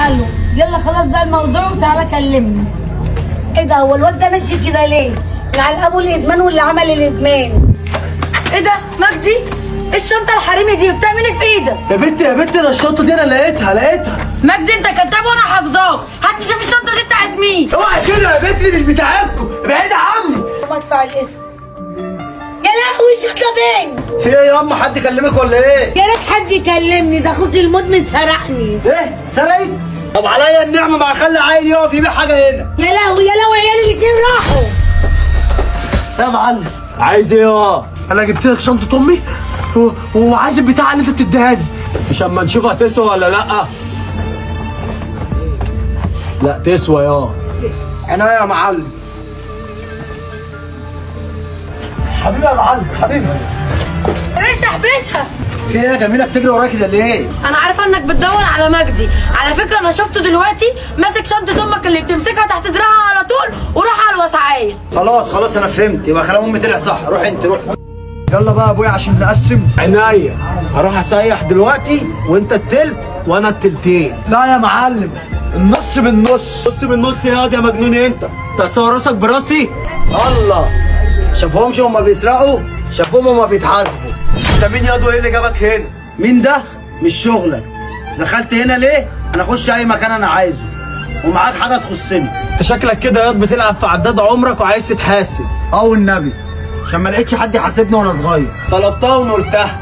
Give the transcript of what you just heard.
الو، يلا خلاص بقى الموضوع وتعالى كلمني. ايه ده، هو الواد ده ماشي كده ليه؟ لعن ابو الادمان واللي عمل الادمان. ايه ده مجدي؟ الشنطه الحريمي دي بتعمل ايه في ايدك؟ يا بنت انا الشنطه دي انا لقيتها. مجدي انت كداب وانا حافظاك. هات نشوف الشنطه دي بتاعت مين. اوعى كده يا بنت، مش بتاعتكم، ابعدي عني. ما ادفع الاسم. يا لهوي الشنطه فين؟ في ايه يا اما، حد كلمك ولا ايه؟ يا ريت حد يكلمني، ده اخوك المدمن سرقني. ايه سرقك؟ طب عليا النعمه ما اخلي عيل يقف يبيع حاجه هنا. يا لهوي يا لهوي، عيال الاتنين راحوا. يا معلم عايز ايه؟ انا جبت لك شنطه امي وعايز البتاعه اللي انت بتديها لي، مش اما نشوف هتسوى ولا لا. لا تسوى انا يا معلم. حبيبي يا معلم حبيبي. باشا في ايه يا جميله بتجري ورايا كده ليه؟ انا عارفه انك بتدور على مجدي. على فكره انا شفته دلوقتي ماسك شنطه امك اللي بتمسكها تحت دراعها على طول وراح على الوسعيه. خلاص انا فهمت، يبقى كلام امي طلع صح. روح انت روح. يلا بقى يا ابويا عشان نقسم. عناية هروح اسيح دلوقتي، وانت التلت وانا التلتين. لا يا معلم، النص بالنص. نص بالنص يا مجنون انت تصور راسك براسي. الله، شافوهمش هما بيسرقوا، شافوهم هما بيتحاسبوا. انت مين ياض وايه اللي جابك هنا؟ مين ده؟ مش شغلك. دخلت هنا ليه؟ انا اخش اي مكان انا عايزه ومعاك حاجه تخصني. انت شكلك كده ياض بتلعب في عداد عمرك وعايز تتحاسب. والنبي، عشان ما لقيتش حد يحاسبني وانا صغير طلبتها ونقولتها.